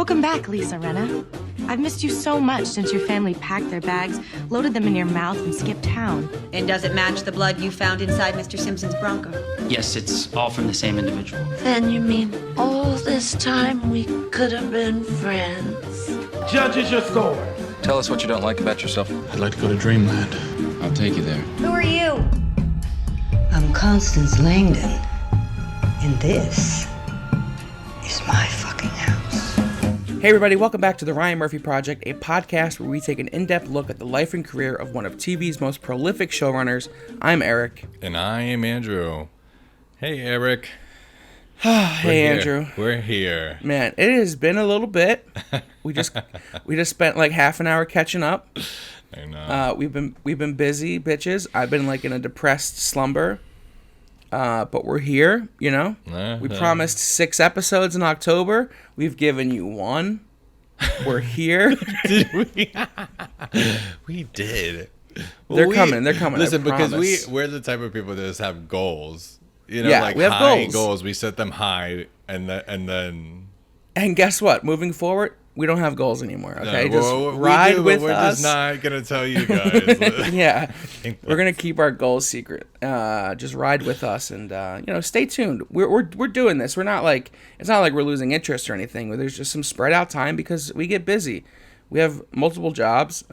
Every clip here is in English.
Welcome back, Lisa Renna. I've missed you so much since your family packed their bags, loaded them in your mouth, and skipped town. And does it match the blood you found inside Mr. Simpson's Bronco? Yes, it's all from the same individual. Then you mean all this time we could have been friends? Judges your score. Tell us what you don't like about yourself. I'd like to go to Dreamland. I'll take you there. Who are you? I'm Constance Langdon, and this is my fucking house. Hey everybody, welcome back to the Ryan Murphy Project, a podcast where we take an in-depth look at the life and career of one of TV's most prolific showrunners. I'm Eric. And I am Andrew. Hey, Eric. Hey, Andrew. We're here. Man, it has been a little bit. We just spent like half an hour catching up. I know. We've been busy, bitches. I've been like in a depressed slumber. But we're here, you know. We promised 6 episodes in October. We've given you 1. We're here. Did we? We did. They're coming. Listen, because we're the type of people that just have goals. You know, yeah, like we have high goals. We set them high, and then. And guess what? Moving forward, we don't have goals anymore. Okay, no, just ride with us. We're just not gonna tell you guys. Yeah, we're gonna keep our goals secret. Just ride with us, and stay tuned. We're doing this. We're not like it's not like we're losing interest or anything. There's just some spread out time because we get busy. We have multiple jobs.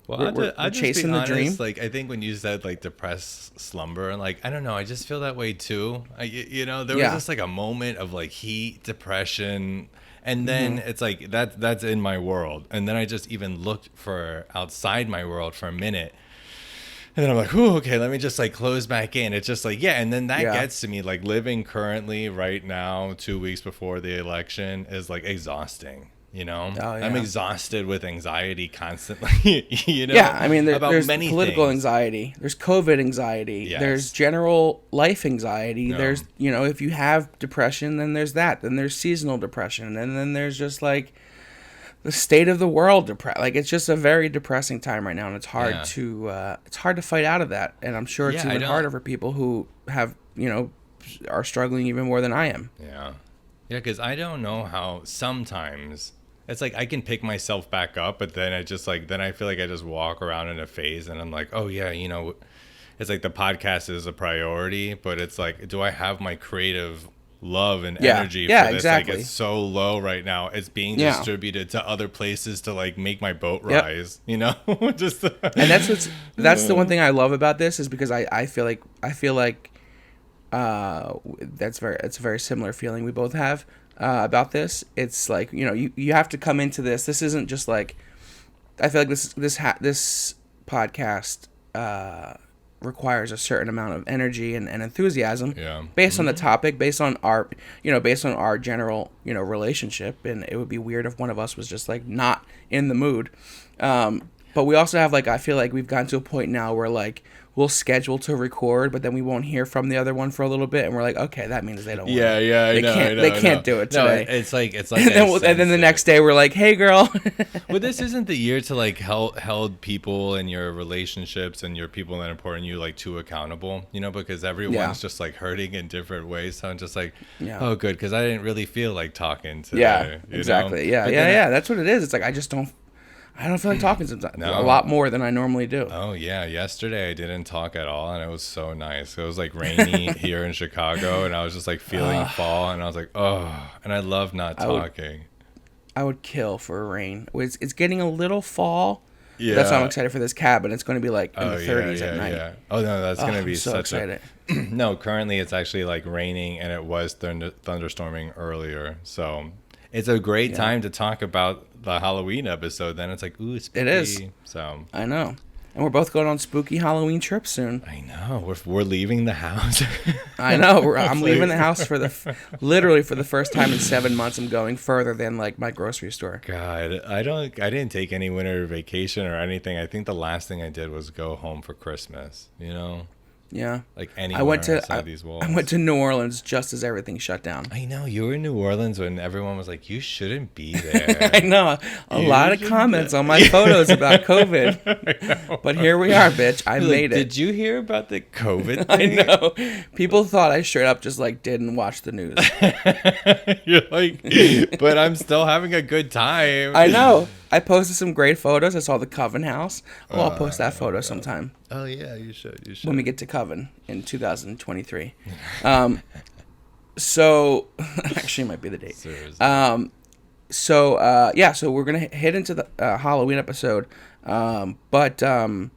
Well, we're chasing the dream. Like, I think when you said like depressed slumber, like, I don't know, I just feel that way too. There was just like a moment of like heat, depression, and then it's like that's in my world, and then I just even looked for outside my world for a minute, and then I'm like, ooh, okay, let me just like close back in. It's just like, and then that gets to me. Like living currently right now, 2 weeks before the election, is like exhausting. I'm exhausted with anxiety constantly. Yeah, I mean, there's many political things. Anxiety, there's COVID anxiety, there's general life anxiety. There's, if you have depression, then there's that. Then there's seasonal depression, and then there's just like the state of the world. Like it's just a very depressing time right now, and it's hard to fight out of that. And I'm sure it's even harder for people who have are struggling even more than I am. Yeah, because I don't know how sometimes. It's like I can pick myself back up, but then I feel like I just walk around in a phase, and I'm like, oh yeah, it's like the podcast is a priority, but it's like, do I have my cretive love and energy for this? Exactly. Like, it's so low right now. It's being distributed to other places to like make my boat rise. Just and that's the one thing I love about this is because I feel like it's a very similar feeling we both have. About this, it's like you have to come into this. This isn't just like I feel like this podcast requires a certain amount of energy and enthusiasm based on the topic, based on our general relationship, and it would be weird if one of us was just like not in the mood. But we also have like I feel like we've gotten to a point now where like we'll schedule to record, but then we won't hear from the other one for a little bit, and we're like, okay, that means they don't. They can't do it today. No, it's like, and then the next day we're like, hey, girl. Well, this isn't the year to like held people and your relationships and your people that are important you like too accountable, because everyone's just like hurting in different ways. So I'm just like, oh, good, because I didn't really feel like talking today. Yeah, exactly. Yeah. That's what it is. It's like I don't feel like talking sometimes. A lot more than I normally do. Oh, yeah. Yesterday I didn't talk at all, and it was so nice. It was like rainy here in Chicago, and I was just like feeling fall, and I was like, oh, and I love not talking. I would kill for rain. It's getting a little fall. Yeah. That's why I'm excited for this cabin. It's going to be like in the 30s at night. Yeah. Oh, no, that's going to be so such excited. No, currently it's actually like raining, and it was thunderstorming earlier, so it's a great time to talk about the Halloween episode. Then it's like, ooh, spooky. It is. So I know, and we're both going on spooky Halloween trips soon. I know. We're leaving the house. I know. I'm leaving the house for literally for the first time in 7 months. I'm going further than like my grocery store. God, I didn't take any winter vacation or anything. I think the last thing I did was go home for Christmas. Yeah. Like anywhere outside these walls. I went to New Orleans just as everything shut down. I know. You were in New Orleans when everyone was like, you shouldn't be there. I know. A lot of comments on my photos about COVID. But here we are, bitch. I made it. Did you hear about the COVID I thing? know. People thought I straight up just like didn't watch the news. You're like, but I'm still having a good time. I know. I posted some great photos. I saw the Coven House. Oh, I'll post that photo sometime. Oh yeah, you should. When we get to Coven in 2023. So actually, it might be the date. So we're gonna hit into the Halloween episode. But I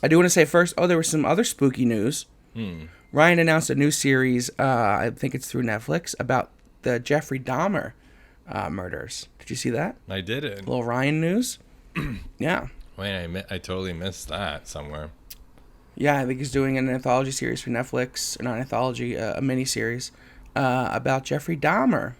do want to say first. Oh, there was some other spooky news. Ryan announced a new series. I think it's through Netflix about the Jeffrey Dahmer murders. Did you see that? I didn't. A little Ryan news. Yeah. Wait, I totally missed that somewhere. Yeah, I think he's doing an anthology series for Netflix, or not an anthology, a mini-series about Jeffrey Dahmer.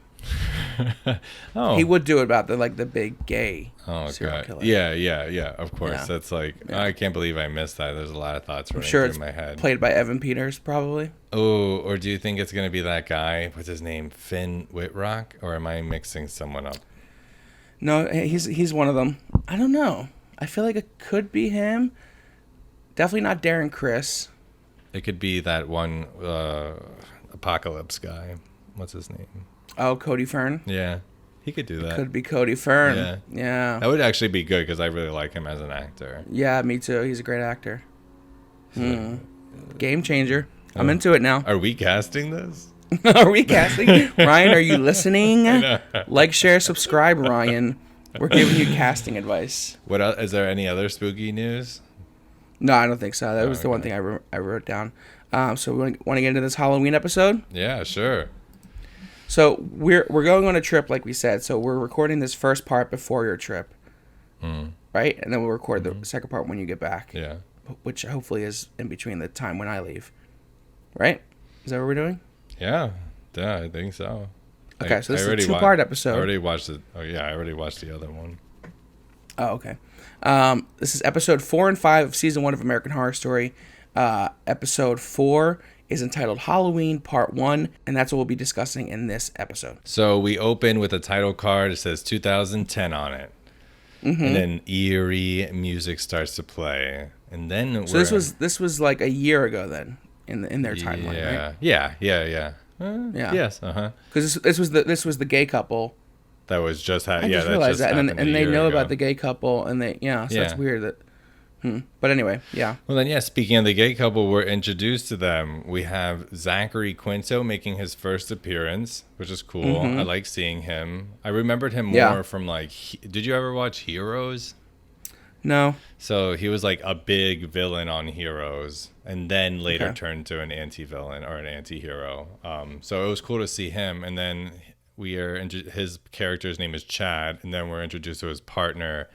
Oh. He would do it about the big gay serial killer. Yeah, of course. Yeah. That's like, I can't believe I missed that. There's a lot of thoughts running Sure, through it's my head. played by Evan Peters, probably. Oh, or do you think it's going to be that guy? What's his name? Finn Whitrock? Or am I mixing someone up? No, he's one of them. I don't know. I feel like it could be him. Definitely not Darren Criss. It could be that one Apocalypse guy. What's his name? Oh, Cody Fern. Yeah, he could do that. Could be Cody Fern. Yeah. That would actually be good because I really like him as an actor. Yeah, me too. He's a great actor. Game changer. I'm into it now. Are we casting this? Are we casting? Ryan, are you listening? Like, share, subscribe, Ryan. We're giving you casting advice. What else? Is there any other spooky news? No, I don't think so. That was the one thing I wrote down. So we want to get into this Halloween episode? Yeah, sure. So we're going on a trip, like we said. So we're recording this first part before your trip, right? And then we'll record the second part when you get back. Yeah. Which hopefully is in between the time when I leave, right? Is that what we're doing? Yeah, I think so. Okay, so this is a two-part episode. I already watched it. Oh yeah, I already watched the other one. Oh, okay. This is episode 4 and 5 of season 1 of American Horror Story. Episode 4 is entitled Halloween Part 1, and that's what we'll be discussing in this episode. So we open with a title card. It says 2010 on it. And then eerie music starts to plplay. And then so this was like a year ago then in their timeline, right? Yeah. Yeah. Yes, Because this was the gay couple. That was just I just realized that, and they know about the gay couple, and so that's weird that. But anyway, yeah. Well then, speaking of the gay couple, we're introduced to them. We have Zachary Quinto making his first appearance, which is cool. I like seeing him. I remembered him more from did you ever watch Heroes? No. So he was like a big villain on Heroes, and then later turned to an anti-villain or an anti-hero. So it was cool to see him, and then his character's name is Chad, and then we're introduced to his partner,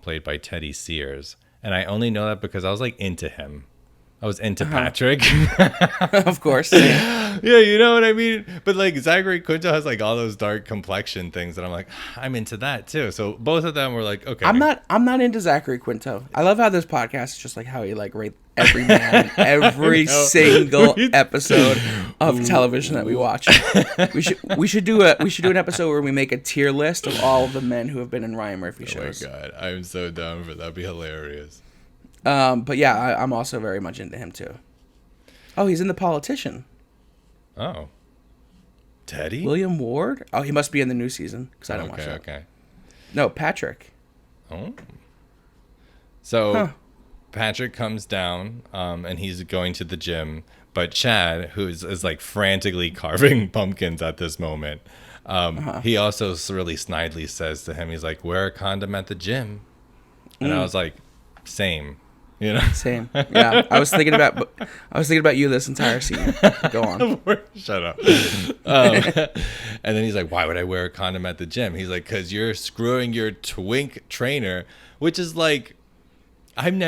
played by Teddy Sears. And I only know that because I was like into him. I was into Patrick. Of course. Yeah, you know what I mean? But like Zachary Quinto has like all those dark complexion things that I'm like, I'm into that too. So both of them were like, okay. I'm not into Zachary Quinto. I love how this podcast is just like how he like rate every man, every single episode of television that we watch. We should do an episode where we make a tier list of all of the men who have been in Ryan Murphy shows. Oh my god, I'm so down for that. That'd be hilarious. But yeah, I'm also very much into him too. Oh, he's in The Politician. Oh, Teddy? William Ward? Oh, he must be in the new season because I don't watch that. Okay. No, Patrick. Oh. So Patrick comes down, and he's going to the gym. But Chad, who is like frantically carving pumpkins at this moment, he also really snidely says to him, he's like, "Wear a condom at the gym." And I was like, same. You know? Same. Yeah. I was thinking about you this entire scene. Go on. Shut up. And then he's like, why would I wear a condom at the gym? He's like, because you're screwing your twink trainer, which is like, I don't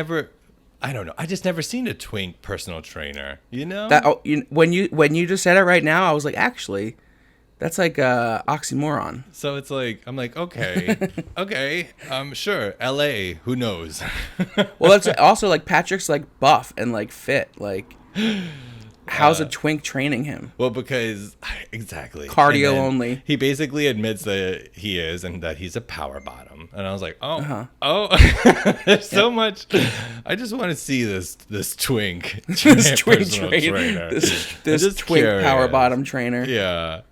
know. I just never seen a twink personal trainer, you know? When you just said it right now, I was like, actually, That's like oxymoron. So it's like, I'm like, okay, okay, sure, L.A., who knows? Well, that's also like Patrick's like buff and like fit. Like, how's a twink training him? Well, because exactly Cardio And then only. He basically admits that he is and that he's a power bottom, and I was like, oh, there's so much. I just want to see this twink, This twink personal trainer. This just twink curious. power bottom trainer. Yeah.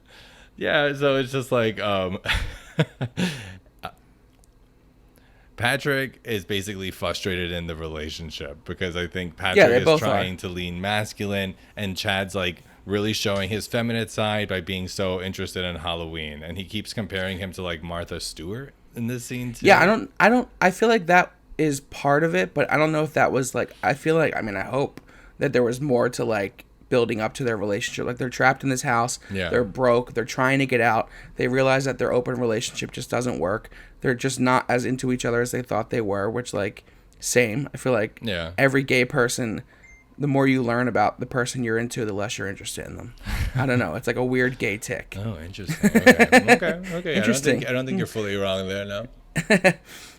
So it's just like Patrick is basically frustrated in the relationship because I think Patrick is trying to lean masculine, and Chad's like really showing his feminine side by being so interested in Halloween, and he keeps comparing him to like Martha Stewart in this scene too. Yeah, I feel like that is part of it, but I don't know if that was like, I feel like, I mean, I hope that there was more to like building up to their relationship. Like, they're trapped in this house, they're broke, they're trying to get out, they realize that their open relationship just doesn't work, they're just not as into each other as they thought they were, which, like, same. I feel like every gay person, the more you learn about the person you're into, the less you're interested in them. I don't know, it's like a weird gay tick. Oh, interesting. Okay. Interesting. I don't think you're fully wrong there, no.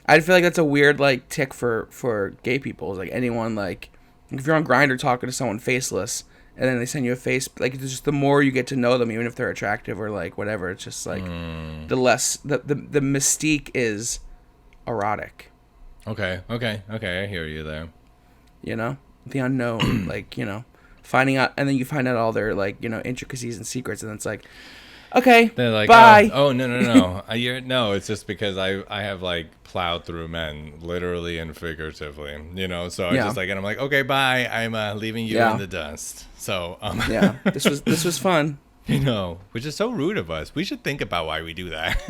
I feel like that's a weird like tick for gay people. It's like anyone, like, if you're on Grindr talking to someone faceless, and then they send you a face, like, it's just the more you get to know them, even if they're attractive or like whatever, it's just like the less the mystique is erotic. Okay, I hear you there. You know, the unknown, like, you know, finding out, and then you find out all their, like, you know, intricacies and secrets, and then it's like, okay, they're like, bye. Oh no. No, it's just because I have like plowed through men, literally and figuratively, you know. So I just like, and I'm like, okay, bye. I'm leaving you in the dust. So this was fun. You know, which is so rude of us. We should think about why we do that.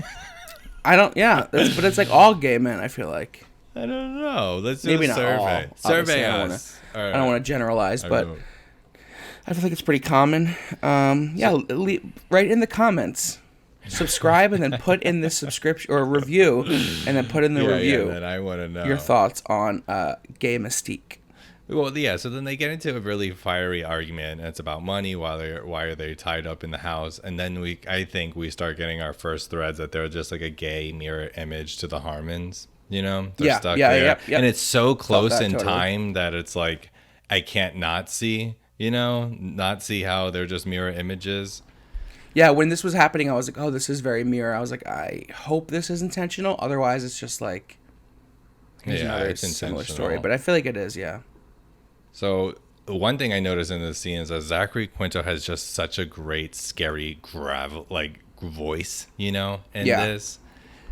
I don't. Yeah, but it's like all gay men, I feel like. I don't know. Let's do maybe a not survey. all. Survey Obviously, us. I don't want to generalize, but I feel like it's pretty common. Write in the comments, subscribe, and then put in the subscription or review, and then put in the review. Yeah, then I want to know your thoughts on gay mystique. Well, yeah. So then they get into a really fiery argument, and it's about money. Why are they tied up in the house? And then I think we start getting our first threads that they're just like a gay mirror image to the Harmons. You know, they're stuck there. And it's so close in time that it's like I can't not see. You know, not see how they're just mirror images. Yeah, when this was happening, I was like, oh, this is very mirror. I was like, I hope this is intentional. Otherwise, it's just like, it's similar story. But I feel like it is, yeah. So one thing I noticed in this scene is that Zachary Quinto has just such a great, scary, voice, you know, in this.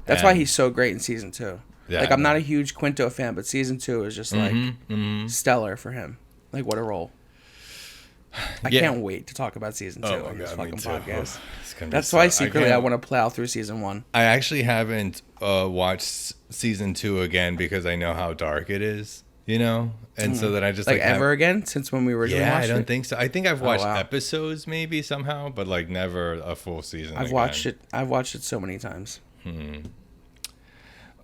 That's why he's so great in season 2. Yeah, like, I'm not a huge Quinto fan, but season 2 is just like stellar for him. Like, what a role. I can't wait to talk about season 2 on this fucking podcast. That's why secretly I want to plow through season 1. I actually haven't watched season 2 again because I know how dark it is, you know? And so that I just like ever again since when we were doing I don't think so. I think I've watched episodes maybe somehow, but like never a full season. I've watched it so many times.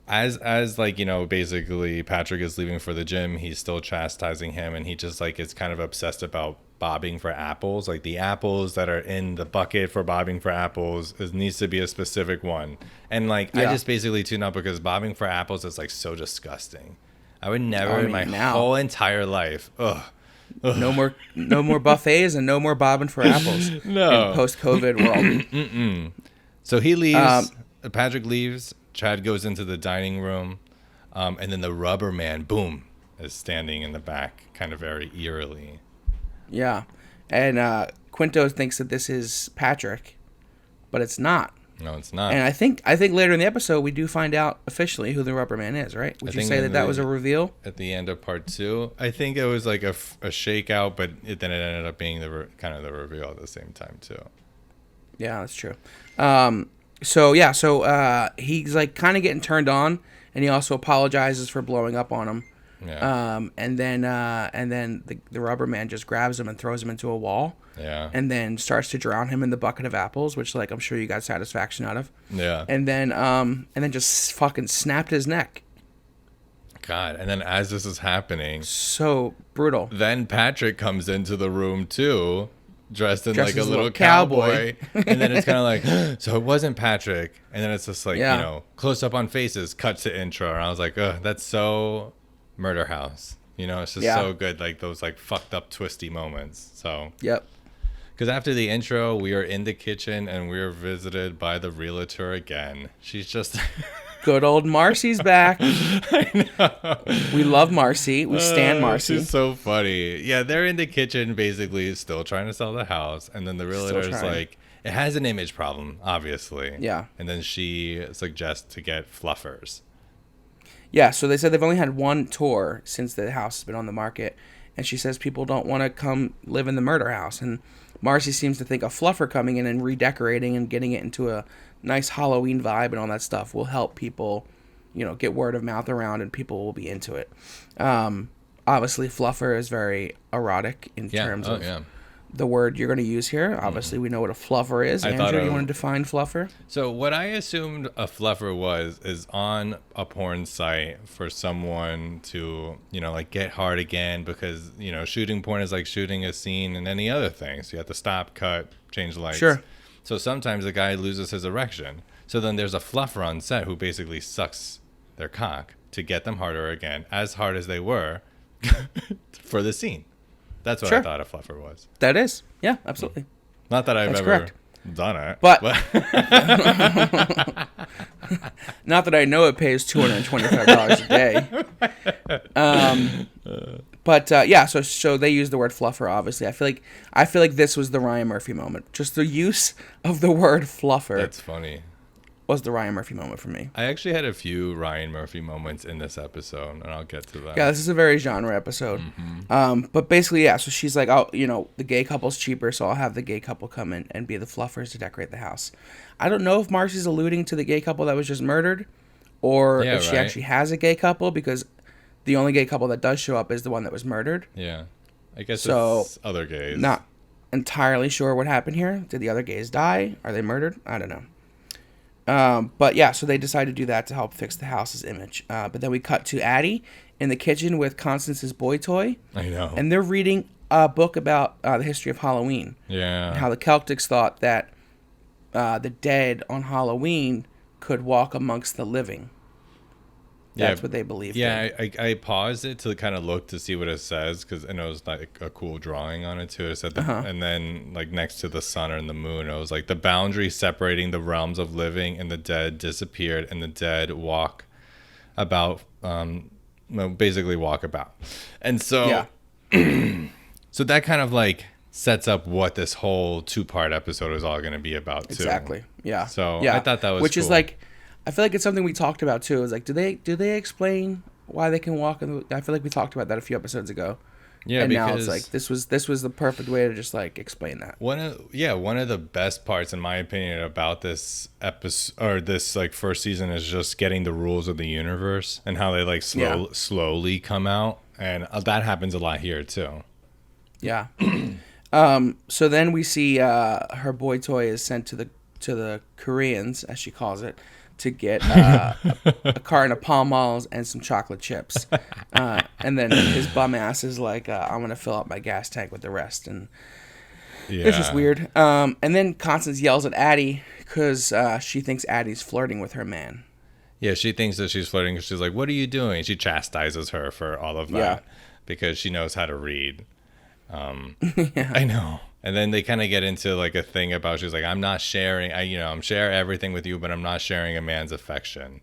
As like, you know, basically Patrick is leaving for the gym, he's still chastising him, and he just like is kind of obsessed about bobbing for apples. Like, the apples that are in the bucket for bobbing for apples needs to be a specific one. And like I just basically tune out because bobbing for apples is like so disgusting. I would never in my whole entire life. No more buffets and no more bobbing for apples. No. In post-COVID world. So he leaves. Patrick leaves. Chad goes into the dining room, and then the rubber man, boom, is standing in the back, kind of very eerily. Yeah, and Quinto thinks that this is Patrick, but it's not. No, it's not. And I think later in the episode we do find out officially who the rubber man is, right? Would you say that was a reveal? At the end of part 2, I think it was like a shakeout, but then it ended up being the reveal at the same time too. Yeah, that's true. So he's like kind of getting turned on, and he also apologizes for blowing up on him. Yeah. And then the rubber man just grabs him and throws him into a wall. Yeah. And then starts to drown him in the bucket of apples, which like I'm sure you got satisfaction out of. Yeah. And then just fucking snapped his neck. God. And then as this is happening, so brutal. Then Patrick comes into the room too. dressed in Dressed like a as a little little cowboy. cowboy. And then it's kind of like, so it wasn't Patrick. And then it's just like, Yeah. you know, close up on faces, cut to intro. And I was like, ugh, that's so Murder House. You know, it's just so good. Like those like fucked up twisty moments. So Yep. because after the intro, we are in the kitchen and we are visited by the realtor again. She's just Good old Marcy's back. I know. We love Marcy. We stand Marcy. She's so funny. Yeah, they're in the kitchen basically still trying to sell the house. And then the realtor's trying. like, it has an image problem, obviously. Yeah. And then she suggests to get fluffers. Yeah, so they said they've only had one tour since the house has been on the market. And she says people don't want to come live in the murder house. And Marcy seems to think a fluffer coming in and redecorating and getting it into a nice Halloween vibe and all that stuff will help people, you know, get word of mouth around and people will be into it. Obviously, fluffer is very erotic in terms of the word you're going to use here. Obviously, we know what a fluffer is. Andrew, you want to define fluffer? So what I assumed a fluffer is on a porn site for someone to, you know, like get hard again because, you know, shooting porn is like shooting a scene in any other thing. So you have to stop, cut, change lights. Sure. So sometimes the guy loses his erection. So then there's a fluffer on set who basically sucks their cock to get them harder again, as hard as they were for the scene. That's what I thought a fluffer was. That is. Yeah, absolutely. Not that I've ever done it. But not that I know it pays $225 a day. But yeah, so they use the word fluffer. Obviously, I feel like this was the Ryan Murphy moment. Just the use of the word fluffer. That's funny. Was the Ryan Murphy moment for me. I actually had a few Ryan Murphy moments in this episode, and I'll get to that. Yeah, this is a very genre episode. But basically, yeah, so she's like, oh, you know, the gay couple's cheaper, so I'll have the gay couple come in and be the fluffers to decorate the house. I don't know if Marcy's alluding to the gay couple that was just murdered, or if she actually has a gay couple, because the only gay couple that does show up is the one that was murdered. Yeah. I guess so, it's other gays. Not entirely sure what happened here. Did the other gays die? Are they murdered? I don't know. But yeah, so they decided to do that to help fix the house's image. But then we cut to Addie in the kitchen with Constance's boy toy. I know. And they're reading a book about the history of Halloween. Yeah. And how the Celtics thought that the dead on Halloween could walk amongst the living. That's what they believed. Yeah, I paused it to kind of look to see what it says because I know it's like a cool drawing on it too. It said, and then like next to the sun and the moon, it was like the boundary separating the realms of living and the dead disappeared, and the dead walk about, basically walk about, and so, so that kind of like sets up what this whole 2-part episode is all going to be about too. Exactly. Yeah. So I thought that was which cool. is like. I feel like it's something we talked about too. Is like, do they explain why they can walk? I feel like we talked about that a few episodes ago. Yeah, and because now it's like this was the perfect way to just like explain that. One of the best parts, in my opinion, about this episode or this like first season is just getting the rules of the universe and how they like slowly come out, and that happens a lot here too. Yeah. So then we see her boy toy is sent to the Koreans, as she calls it, to get a carton of Pall Malls and some chocolate chips. And then his bum ass is like, I'm going to fill up my gas tank with the rest. And it's just weird. And then Constance yells at Addie because she thinks Addie's flirting with her man. Yeah, she thinks that she's flirting because she's like, what are you doing? She chastises her for all of that because she knows how to read. I know. And then they kind of get into like a thing about she's like, I'm not sharing. I'm share everything with you, but I'm not sharing a man's affection.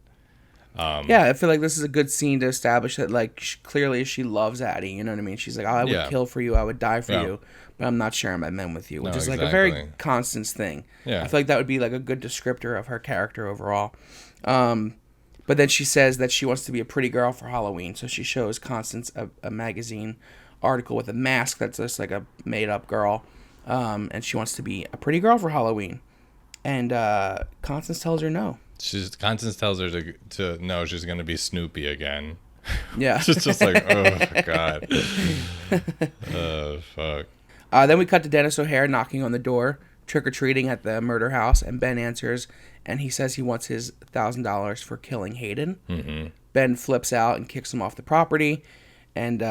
I feel like this is a good scene to establish that like clearly she loves Addie. You know what I mean? She's like, I would kill for you, I would die for you, but I'm not sharing my men with you, which is like a very Constance thing. Yeah, I feel like that would be like a good descriptor of her character overall. But then she says that she wants to be a pretty girl for Halloween, so she shows Constance a magazine article with a mask that's just like a made up girl. And she wants to be a pretty girl for Halloween, and Constance tells her no. Constance tells her to no. She's gonna be Snoopy again. Yeah, it's just like, oh god, oh fuck. Then we cut to Dennis O'Hare knocking on the door, trick or treating at the murder house, and Ben answers, and he says he wants his $1,000 for killing Hayden. Mm-hmm. Ben flips out and kicks him off the property, and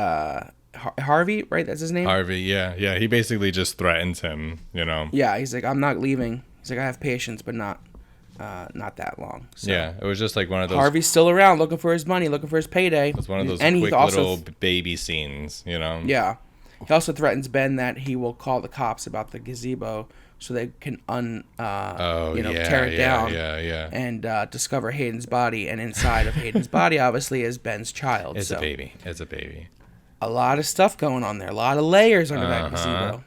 Harvey, right? That's his name? Harvey, yeah. He basically just threatens him, you know. Yeah, he's like, I'm not leaving. He's like, I have patience, but not that long. So Yeah, it was just like one of those. Harvey's still around looking for his money, looking for his payday. It's one of those and quick also, little baby scenes, you know. Yeah. He also threatens Ben that he will call the cops about the gazebo so they can tear it down and discover Hayden's body. And inside of Hayden's body, obviously, is Ben's child. It's a baby. A lot of stuff going on there. A lot of layers under that gazebo.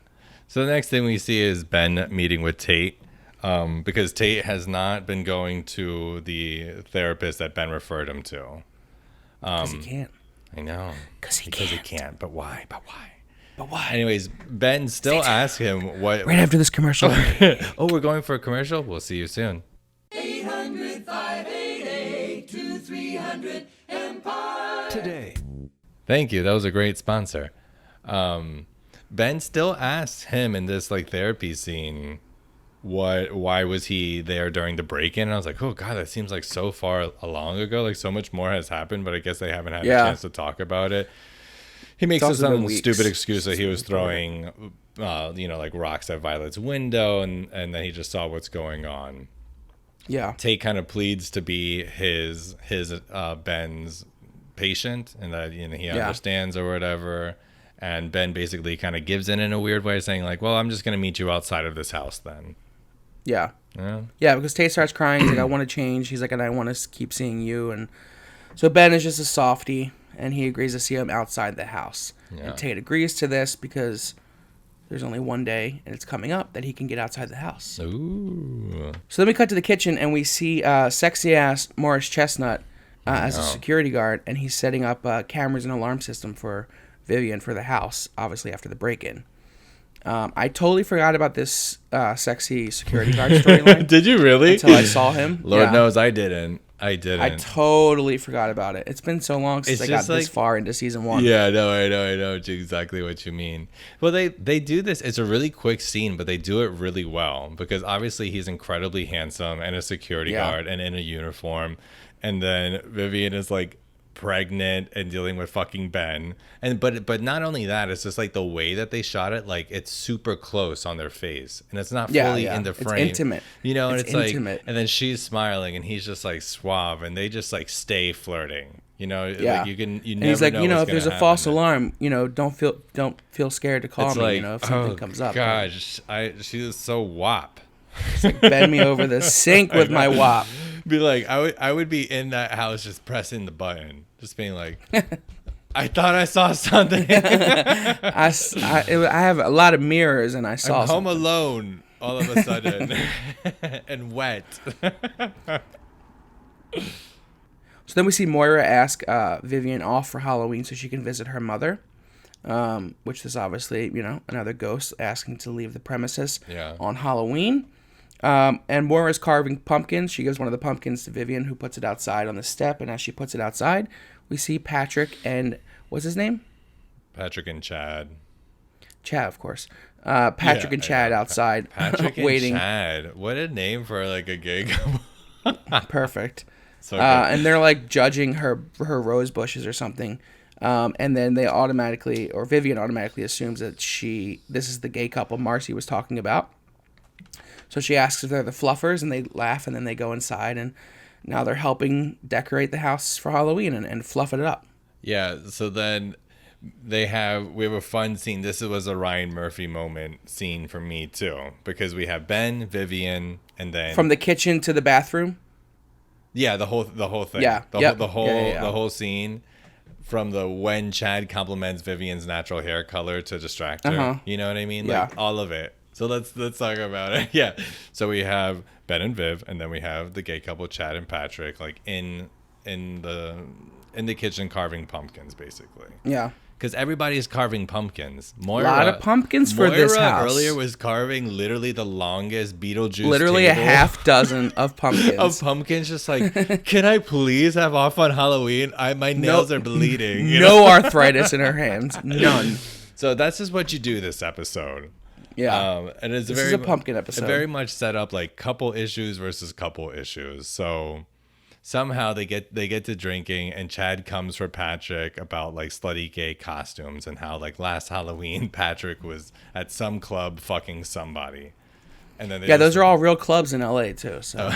So the next thing we see is Ben meeting with Tate. Because Tate has not been going to the therapist that Ben referred him to. Because he can't. I know. Because he can't. But why? But why? Anyways, Ben still asks him what. Right after this commercial. Oh, we're going for a commercial? We'll see you soon. 800-588-2300 Today. Thank you. That was a great sponsor. Ben still asks him in this like therapy scene, why was he there during the break-in? And I was like, oh god, that seems like so far long ago. Like so much more has happened, but I guess they haven't had a chance to talk about it. He makes some stupid excuse that he was throwing, like rocks at Violet's window, and then he just saw what's going on. Yeah. Tate kind of pleads to be his Ben's patient, and that he understands or whatever. And Ben basically kind of gives in a weird way, saying like, "Well, I'm just gonna meet you outside of this house then." Yeah. Yeah, because Tate starts crying. He's like, I want to change. He's like, and I want to keep seeing you. And so Ben is just a softie, and he agrees to see him outside the house. Yeah. And Tate agrees to this because there's only one day, and it's coming up, that he can get outside the house. Ooh. So then we cut to the kitchen, and we see sexy-ass Morris Chestnut as a security guard, and he's setting up cameras and alarm system for Vivian for the house, obviously after the break-in. I totally forgot about this sexy security guard storyline. Did you really? Until I saw him. Lord knows I didn't. I totally forgot about it. It's been so long since I got this far into season 1. Yeah, no, I know exactly what you mean. Well, they do this. It's a really quick scene, but they do it really well because obviously he's incredibly handsome and a security guard and in a uniform, and then Vivian is like pregnant and dealing with fucking Ben, and but not only that, it's just like the way that they shot it, like it's super close on their face and it's not fully in the frame. It's intimate, and it's intimate. like, and then she's smiling and he's just like suave, and they just like stay flirting, like you never and he's like, if there's a false alarm, don't feel scared to call it's me, like, if something comes up. Gosh, she is so wop. It's like, bend me over the sink with my wop. Be like, I would be in that house just pressing the button, just being like, I thought I saw something. I have a lot of mirrors, and I saw I'm something. home alone all of a sudden and wet. So then we see Moira ask Vivian off for Halloween so she can visit her mother, which is obviously, another ghost asking to leave the premises on Halloween. And Moira's carving pumpkins. She gives one of the pumpkins to Vivian, who puts it outside on the step. And as she puts it outside, we see Patrick and, what's his name? Patrick and Chad. Chad, of course. Patrick and Chad outside Patrick waiting. And Chad. What a name for like a gay couple. Perfect. So and they're like judging her rose bushes or something. And then Vivian automatically assumes that this is the gay couple Marcy was talking about. So she asks if they're the Fluffers, and they laugh, and then they go inside, and now they're helping decorate the house for Halloween and fluff it up. Yeah, so then we have a fun scene. This was a Ryan Murphy moment scene for me too, because we have Ben, Vivian, and then from the kitchen to the bathroom. Yeah, the whole thing. Yeah, the whole scene. From when Chad compliments Vivian's natural hair color to distract her. You know what I mean? Like all of it. So let's talk about it. Yeah. So we have Ben and Viv, and then we have the gay couple Chad and Patrick, like in the kitchen carving pumpkins, basically. Yeah. Because everybody's carving pumpkins. A lot of pumpkins for this house. Earlier was carving literally the longest Beetlejuice literally table. a half dozen of pumpkins. Of pumpkins, just like, can I please have off on Halloween? My nails are bleeding. No arthritis in her hands. None. So that's just what you do this episode. Yeah. And it's a pumpkin episode. Very much set up like couple issues versus couple issues. So somehow they get to drinking, and Chad comes for Patrick about like slutty gay costumes and how like last Halloween Patrick was at some club fucking somebody. And then those are all real clubs in LA too. So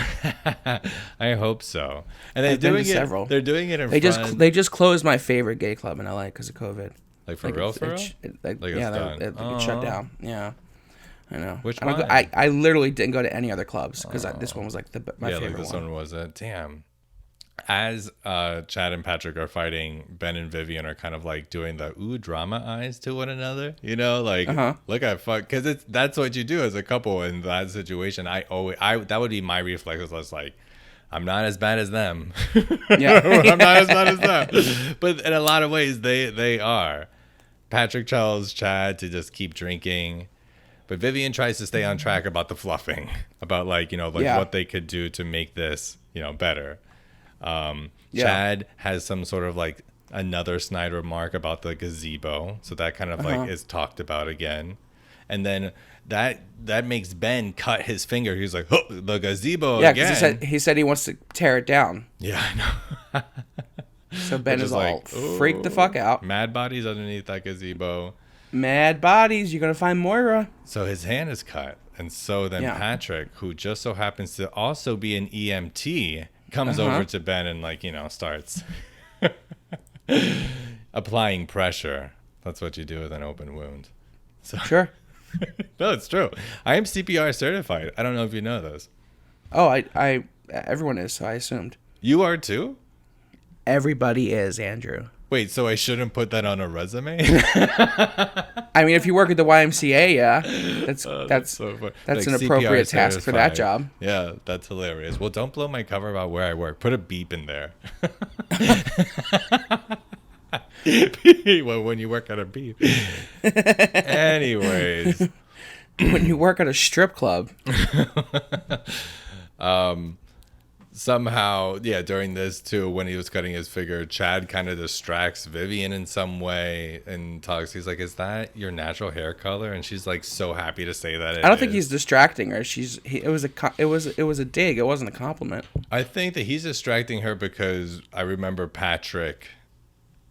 I hope so. And they're doing it. Several. They're doing it in front. They just closed my favorite gay club in LA because of COVID. Like for real? It shut down. Yeah, I know. Which one? I literally didn't go to any other clubs because this one was like my favorite this one. one was it. Damn. As Chad and Patrick are fighting, Ben and Vivian are kind of like doing the drama eyes to one another, you know, like look at fuck, because that's what you do as a couple in that situation. I that would be my reflex. Was like, I'm not as bad as them. Yeah, I'm not as bad as them. But in a lot of ways, they are. Patrick tells Chad to just keep drinking, but Vivian tries to stay on track about the fluffing, about like what they could do to make this better. Chad has some sort of like another snide remark about the gazebo, so that kind of like is talked about again, and then that makes Ben cut his finger. He's like, oh, the gazebo again. Yeah, because he said he wants to tear it down. Yeah, I know. So Ben is all freaked the fuck out. Mad bodies underneath that gazebo. Mad bodies. You're gonna find Moira. So his hand is cut, and so then Patrick, who just so happens to also be an EMT, comes over to Ben and like starts applying pressure. That's what you do with an open wound. So sure. No, it's true. I am CPR certified. I don't know if you know this. Oh, I everyone is, so I assumed. You are too? Everybody is, Andrew. Wait, so I shouldn't put that on a resume? I mean, if you work at the YMCA, yeah, that's so funny. That's like an appropriate CPR task for that job. Yeah, that's hilarious. Well, don't blow my cover about where I work. Put a beep in there. Well, when you work at a beep. Anyways, when you work at a strip club. Somehow, during this too, when he was cutting his figure, Chad kind of distracts Vivian in some way and talks. He's like, "Is that your natural hair color?" And she's like, so happy to say that. I don't think he's distracting her. It was a dig. It wasn't a compliment. I think that he's distracting her because I remember Patrick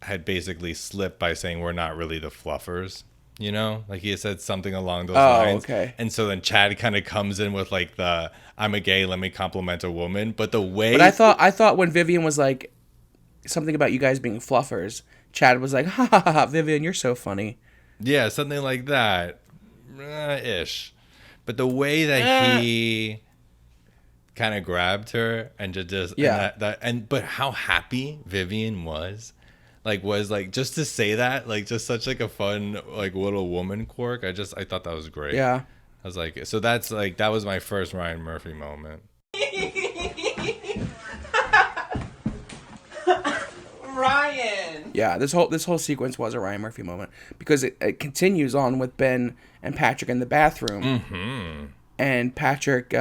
had basically slipped by saying we're not really the fluffers. You know, like he had said something along those lines. Okay. And so then Chad kind of comes in with like the "I'm a gay, let me compliment a woman." But the way, but I thought when Vivian was like something about you guys being fluffers, Chad was like, "Ha ha ha, Vivian, you're so funny." Yeah, something like that, ish. But the way that he kind of grabbed her and just but how happy Vivian was. Was just to say that, like, just such like a fun like little woman quirk. I thought that was great. Yeah, I was like, so that's like that was my first Ryan Murphy moment. Ryan. Yeah, this whole sequence was a Ryan Murphy moment because it continues on with Ben and Patrick in the bathroom, and Patrick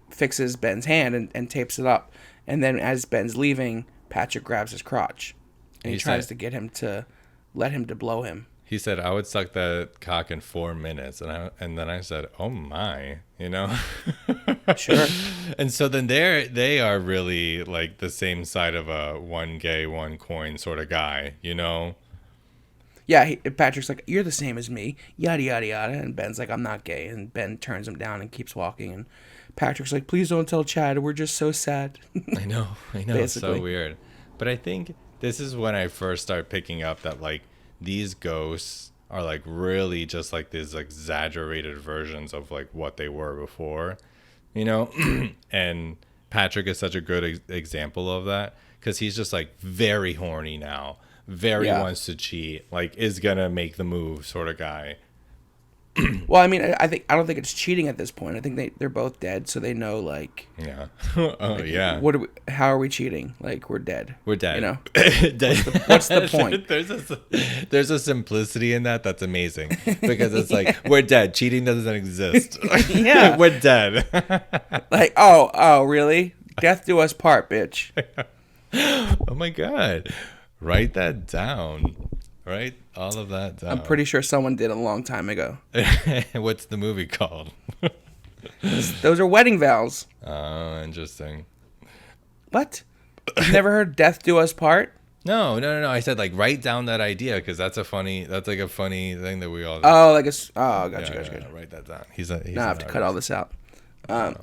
fixes Ben's hand and tapes it up, and then as Ben's leaving, Patrick grabs his crotch. And he tries to get him to let him to blow him. He said, "I would suck that cock in 4 minutes," and then I said, "Oh my," Sure. And so then they are really like the same side of a one gay, one coin sort of guy, Yeah, Patrick's like, "You're the same as me," yada yada yada, and Ben's like, "I'm not gay," and Ben turns him down and keeps walking, and Patrick's like, "Please don't tell Chad. We're just so sad." I know, it's so weird, but I think. This is when I first start picking up that like these ghosts are like really just like these exaggerated versions of like what they were before, and Patrick is such a good example of that because he's just like very horny now, wants to cheat, like is gonna make the move sort of guy. Well, I mean, I don't think it's cheating at this point. I think they're both dead, so they know like. Yeah. How are we cheating? Like we're dead. We're dead. What's the point? There's a simplicity in that that's amazing because it's like we're dead. Cheating doesn't exist. Yeah. We're dead. Like oh really? Death do us part, bitch. Oh my God! Write that down. Right? All of that down. I'm pretty sure someone did a long time ago. What's the movie called? Those are wedding vows. Oh, interesting. What? You've never heard "Death Do Us Part"? No. I said like write down that idea because that's like a funny thing that we all. Oh, like gotcha. Write that down. He's I have to cut all this out. And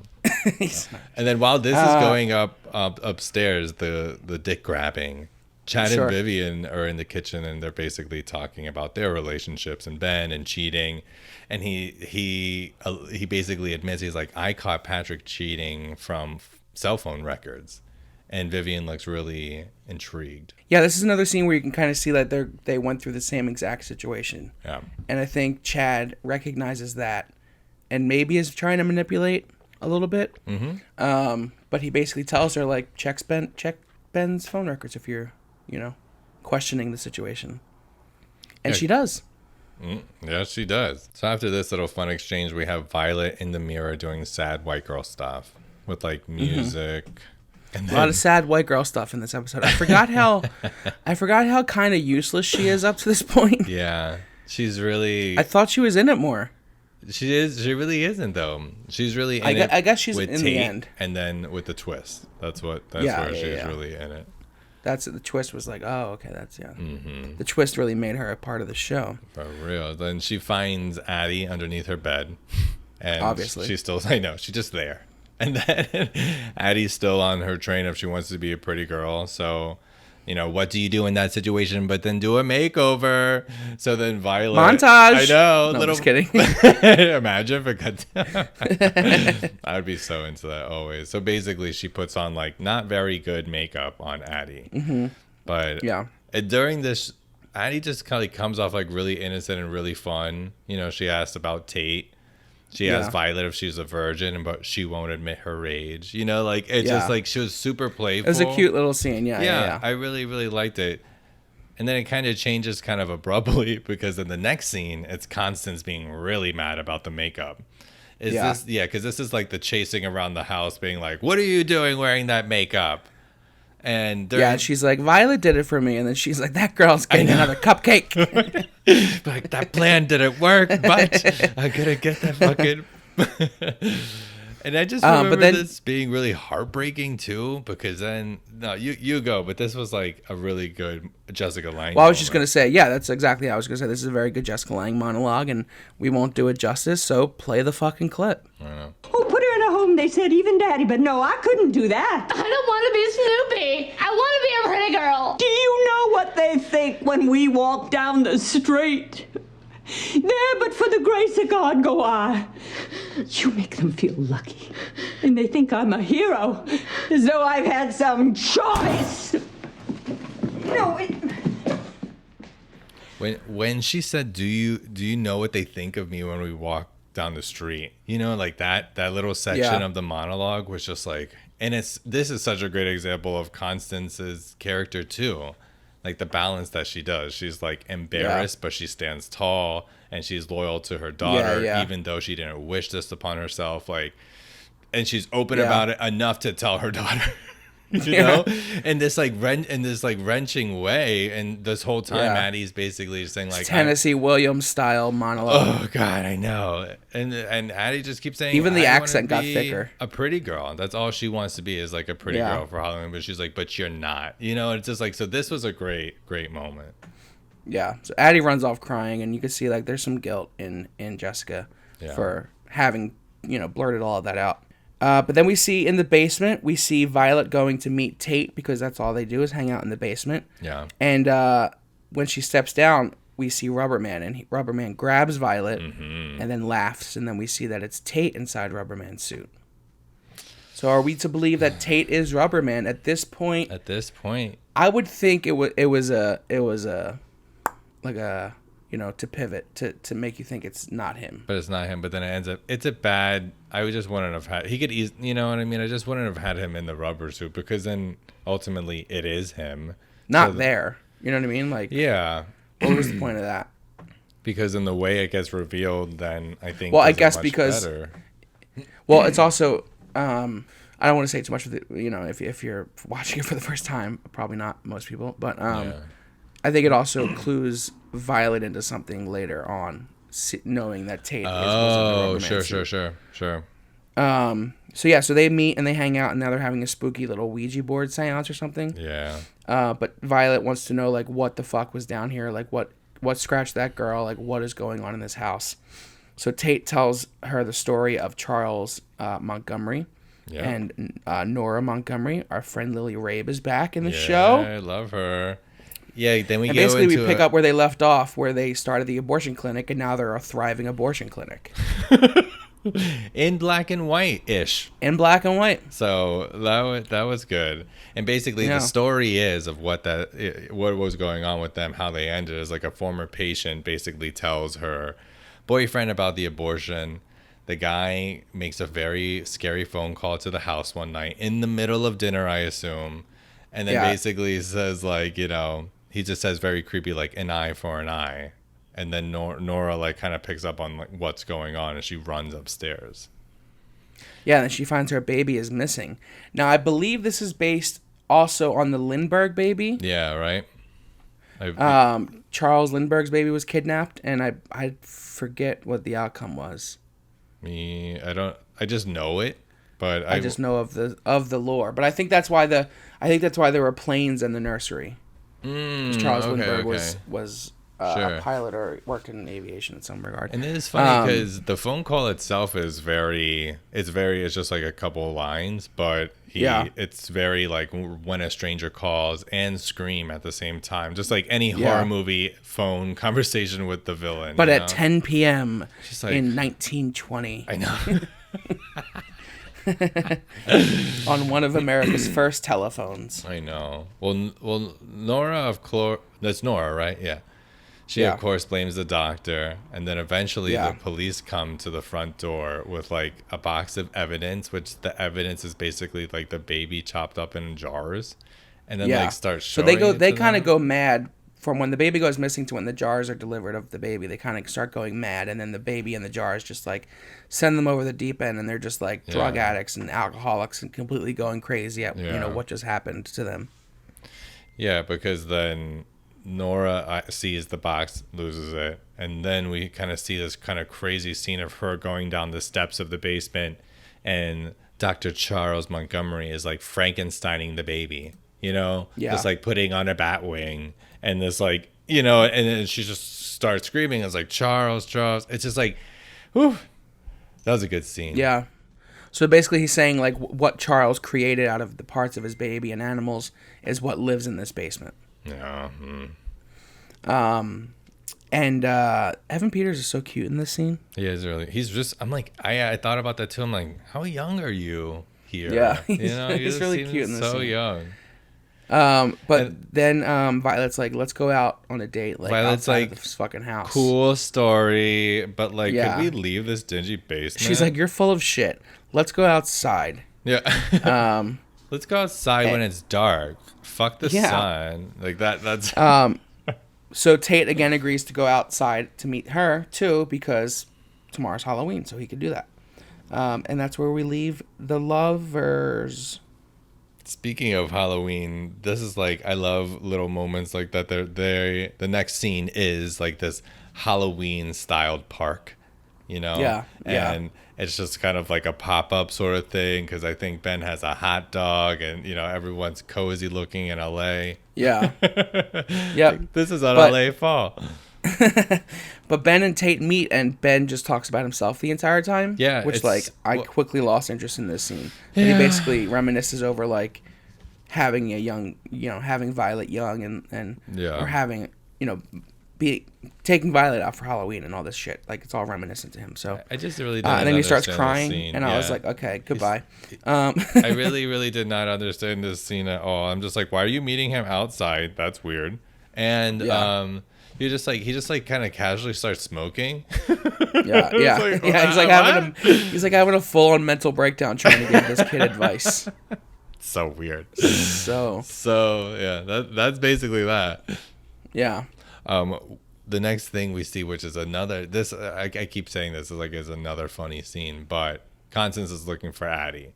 then while this is going up upstairs, the dick grabbing, Chad and Vivian are in the kitchen and they're basically talking about their relationships and Ben and cheating, and he basically admits he's like, I caught Patrick cheating from cell phone records. And Vivian looks really intrigued. Yeah, this is another scene where you can kind of see that they went through the same exact situation. Yeah. And I think Chad recognizes that and maybe is trying to manipulate a little bit. Mm-hmm. But he basically tells her, like, check Ben's phone records if you're, questioning the situation. And she does. Yeah, she does. So after this little fun exchange, we have Violet in the mirror doing sad white girl stuff with, like, music. Mm-hmm. And then, a lot of sad white girl stuff in this episode. I forgot how kind of useless she is up to this point. Yeah, she's really. I thought she was in it more. She is. She really isn't though. She's really in it. I guess she's with in Tate, the end, and then with the twist. That's where she's really in it. The twist was like, oh, okay, that's Mm-hmm. The twist really made her a part of the show. For real. Then she finds Addie underneath her bed, and obviously she's still. I know she's just there. And then Addie's still on her train if she wants to be a pretty girl. So, what do you do in that situation but then do a makeover? So then Violet. Montage! I know. No, I'm just kidding. Imagine if it got I would be so into that always. So basically she puts on like not very good makeup on Addie. Mm-hmm. But during this, Addie just kind of comes off like really innocent and really fun. She asked about Tate. She asked Violet if she's a virgin, but she won't admit her age. Just like she was super playful. It was a cute little scene. Yeah. I really, really liked it. And then it kind of changes kind of abruptly because in the next scene, it's Constance being really mad about the makeup. Because this is like the chasing around the house being like, what are you doing wearing that makeup? And she's like, Violet did it for me. And then she's like, that girl's getting another cupcake. Like, that plan didn't work, but I gotta get that fucking. And I just remember this being really heartbreaking too, because then you go, but this was like a really good Jessica Lange. Well, I was just gonna say, that's exactly how I was gonna say. This is a very good Jessica Lange monologue, and we won't do it justice. So play the fucking clip. I know. Oh, put her in a home. They said even Daddy, but no, I couldn't do that. I don't want to be Snoopy. I want to be a pretty girl. Do you know what they think when we walk down the street? There, but for the grace of God go I. You make them feel lucky. And they think I'm a hero, as though I've had some choice. No, When she said, do you know what they think of me when we walk down the street? Like that little section of the monologue was just like, and this is such a great example of Constance's character too. Like the balance that she does. She's like embarrassed, but she stands tall and she's loyal to her daughter, even though she didn't wish this upon herself. Like, and she's open about it enough to tell her daughter, in this wrenching way. And this whole time, Addie's basically saying like Tennessee Williams style monologue. Oh God, I know. And Addie just keeps saying, even the I accent got thicker. A pretty girl. That's all she wants to be, is like a pretty girl for Halloween. But she's like, but you're not. It's just like, so this was a great moment. Yeah. So Addie runs off crying, and you can see like there's some guilt in Jessica for having blurted all of that out. But then we see in the basement, we see Violet going to meet Tate, because that's all they do is hang out in the basement. Yeah. And when she steps down, we see Rubberman, and Rubberman grabs Violet and then laughs, and then we see that it's Tate inside Rubberman's suit. So are we to believe that Tate is Rubberman at this point? At this point, I would think it was to pivot to make you think it's not him. But it's not him. But then it ends up, it's a bad. I just wouldn't have had. He could you know what I mean? I just wouldn't have had him in the rubber suit, because then ultimately it is him. Not there. You know what I mean? Like, yeah. What was the point of that? Because in the way it gets revealed, then I think. Well, I guess because. Better. Well, it's also. I don't want to say too much with it. If you're watching it for the first time, probably not most people, but I think it also clues Violet into something later on, knowing that Tate is. Oh, sure. So they meet and they hang out, and now they're having a spooky little Ouija board seance or something. Yeah. But Violet wants to know, like, what the fuck was down here? Like, what scratched that girl? Like, what is going on in this house? So Tate tells her the story of Charles Montgomery. Yeah. And Nora Montgomery, our friend Lily Rabe, is back in the show. I love her. Yeah, then we we pick up where they left off, where they started the abortion clinic, and now they're a thriving abortion clinic. In black and white-ish. In black and white. So that was good. And basically the story is of what was going on with them, how they ended, is like a former patient basically tells her boyfriend about the abortion. The guy makes a very scary phone call to the house one night in the middle of dinner, I assume. And then basically says, like, you know, he just says very creepy, like, an eye for an eye. And then Nora, like, kind of picks up on, like, what's going on, and she runs upstairs. Yeah, and she finds her baby is missing. Now, I believe this is based also on the Lindbergh baby. Yeah, right? Charles Lindbergh's baby was kidnapped, and I forget what the outcome was. I just know it, but I just know of the lore. But I think that's why there were planes in the nursery. Charles Lindbergh was a pilot or worked in aviation in some regard. And it is funny because the phone call itself is it's just like a couple of lines, but it's very like when a stranger calls and scream at the same time, just like any horror movie phone conversation with the villain. But at 10 p.m. in 1920. I know. On one of America's first telephones. I know. Well, Nora that's Nora, right? Yeah. She, of course, blames the doctor, and then eventually the police come to the front door with, like, a box of evidence, which the evidence is basically, like, the baby chopped up in jars, and then, like, start showing they kind of go mad from when the baby goes missing to when the jars are delivered of the baby. They kind of start going mad, and then the baby and the jars just, like, send them over the deep end, and they're just, like, drug addicts and alcoholics and completely going crazy at, you know, what just happened to them. Yeah, because then Nora sees the box, loses it, and then we kind of see this kind of crazy scene of her going down the steps of the basement, and Dr. Charles Montgomery is like Frankensteining the baby, you know, just like putting on a bat wing, and this, like, you know, and then she just starts screaming. It's like, Charles. It's just like, whew, that was a good scene. Yeah. So basically he's saying, like, what Charles created out of the parts of his baby and animals is what lives in this basement. Yeah. And Evan Peters is so cute in this scene. He is really. He's just. I'm like, I thought about that too. I'm like, how young are you here? Yeah, you know, he's really cute in this so scene. young. Then Violet's like, let's go out on a date. Like, Violet's outside like, of this fucking house. Cool story, but like, could we leave this dingy basement? She's like, you're full of shit. Let's go outside. Yeah. Let's go outside when it's dark. Fuck the sun. Like that. That's. So Tate again agrees to go outside to meet her too, because tomorrow's Halloween, so he could do that. And that's where we leave the lovers. Speaking of Halloween, this is like, I love little moments like that. The next scene is like this Halloween styled park, you know? Yeah. And it's just kind of like a pop-up sort of thing, because I think Ben has a hot dog, and, you know, everyone's cozy looking in LA. Yeah. Yep. Like, this is on LA fall. But Ben and Tate meet, and Ben just talks about himself the entire time. Yeah. Which, like, I quickly lost interest in this scene. But he basically reminisces over, like, having a young, you know, having Violet young and or having, you know, taking Violet out for Halloween and all this shit. Like, it's all reminiscent to him. So I just really didn't and then he starts understand crying, the scene. and I was like, okay, goodbye. I really, really did not understand this scene at all. I'm just like, why are you meeting him outside? That's weird. And he just kind of casually starts smoking. Yeah. He's like having a full on mental breakdown trying to give this kid advice. So weird. So yeah, that's basically that. Yeah. The next thing we see, which is another, I keep saying this is another funny scene, but Constance is looking for Addie,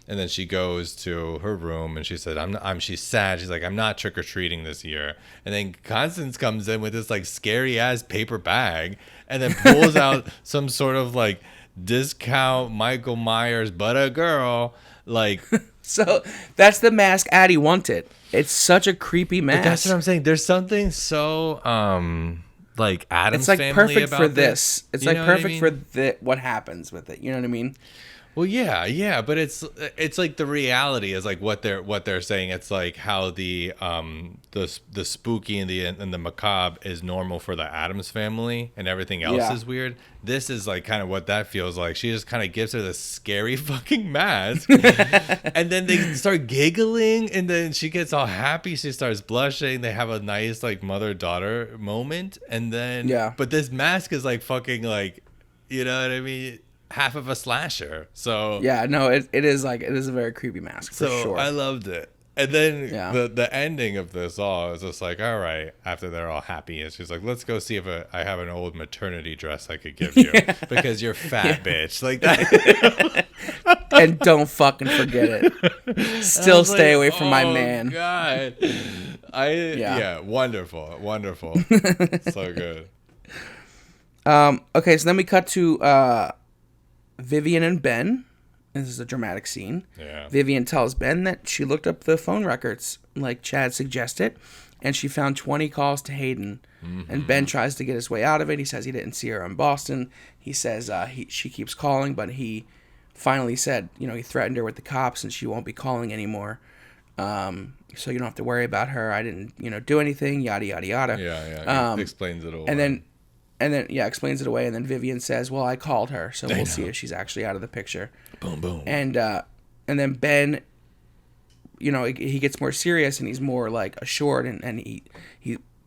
and then she goes to her room and she said, she's sad. She's like, I'm not trick or treating this year. And then Constance comes in with this like scary ass paper bag, and then pulls out some sort of like discount Michael Myers, but a girl. Like, so that's the mask Addie wanted. It's such a creepy mask. That's what I'm saying. There's something so like Addams it's like Family perfect about for this. It's you like know perfect what I mean? for what happens with it. You know what I mean? Well, yeah, but it's like the reality is like what they're saying. It's like how the spooky and the macabre is normal for the Addams Family, and everything else is weird. This is like kind of what that feels like. She just kind of gives her this scary fucking mask, and then they start giggling, and then she gets all happy. She starts blushing. They have a nice like mother-daughter moment, and then but this mask is like fucking like, you know what I mean? Half of a slasher. So it is a very creepy mask for sure. I loved it. And then the ending of this all is just like, all right, after they're all happy, and she's like, let's go see if I have an old maternity dress I could give you because you're fat, bitch. Like that. And don't fucking forget it. Still stay away from my man. God. Wonderful. So good. Okay, so then we cut to Vivian and Ben. This is a dramatic scene. Yeah. Vivian tells Ben that she looked up the phone records, like Chad suggested, and she found 20 calls to Hayden. Mm-hmm. And Ben tries to get his way out of it. He says he didn't see her in Boston. He says she keeps calling, but he finally said, he threatened her with the cops and she won't be calling anymore. So you don't have to worry about her. I didn't, do anything, yada, yada, yada. Yeah. He explains it all. And then explains it away. And then Vivian says, well, I called her, so we'll see if she's actually out of the picture. Boom, boom. And then Ben, he gets more serious and he's more like assured. And he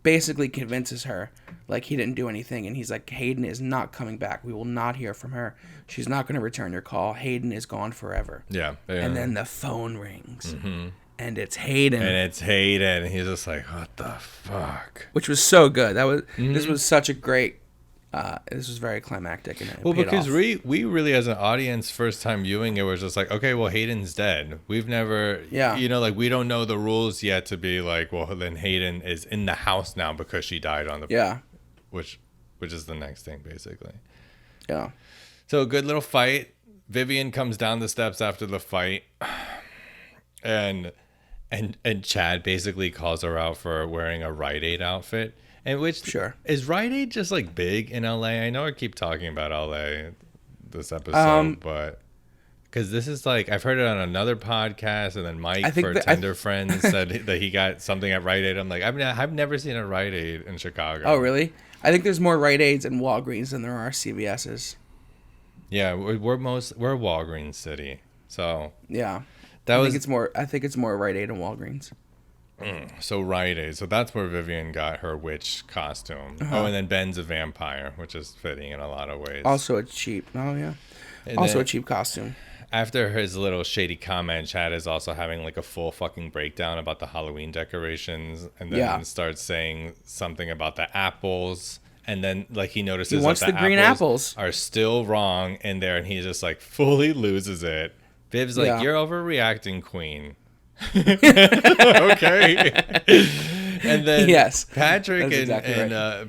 basically convinces her like he didn't do anything. And he's like, Hayden is not coming back. We will not hear from her. She's not going to return your call. Hayden is gone forever. Yeah. And then the phone rings. Mm-hmm. And it's Hayden. And he's just like, what the fuck? Which was so good. This was such a great. This was very climactic. And because we really, as an audience, first time viewing it, was just like, okay, well, Hayden's dead. We've never, like we don't know the rules yet to be like, well, then Hayden is in the house now because she died on the which is the next thing basically. Yeah. So a good little fight. Vivian comes down the steps after the fight, and Chad basically calls her out for wearing a Rite Aid outfit. And is Rite Aid just like big in LA? I know I keep talking about LA this episode, but because this is like I've heard it on another podcast, and then Mike for Tender Friends said that he got something at Rite Aid. I'm like, I've never seen a Rite Aid in Chicago. Oh, really? I think there's more Rite Aids and Walgreens than there are CVS's. Yeah, we're a Walgreens city, so yeah. I think it's more Rite Aid and Walgreens. So Rite Aid. So that's where Vivian got her witch costume. Uh-huh. Oh, and then Ben's a vampire, which is fitting in a lot of ways. Also a cheap. Oh yeah. And also a cheap costume. After his little shady comment, Chad is also having like a full fucking breakdown about the Halloween decorations, and then starts saying something about the apples. And then like he notices that the green apples are still wrong in there, and he just like fully loses it. Viv's like, you're overreacting, queen. Okay. And then Patrick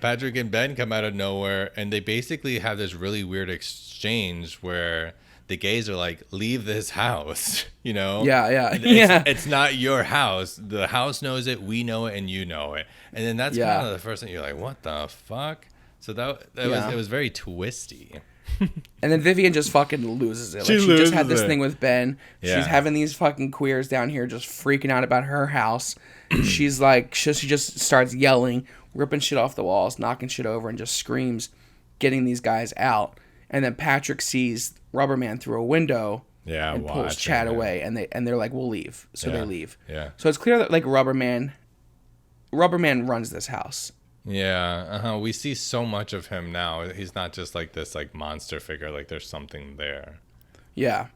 Patrick and Ben come out of nowhere, and they basically have this really weird exchange where the gays are like, leave this house, it's not your house. The house knows it, we know it, and you know it. And then that's kind of the first thing you're like, what the fuck? So it was very twisty. And then Vivian just fucking loses it. Like, she just had this thing with Ben. Yeah. She's having these fucking queers down here just freaking out about her house. She's like, she just starts yelling, ripping shit off the walls, knocking shit over, and just screams, getting these guys out. And then Patrick sees Rubber Man through a window and pulls Chad away. And they're like, we'll leave. So they leave. Yeah. So it's clear that like Rubber Man runs this house. Yeah, we see so much of him now. He's not just like this like monster figure. Like there's something there. Yeah.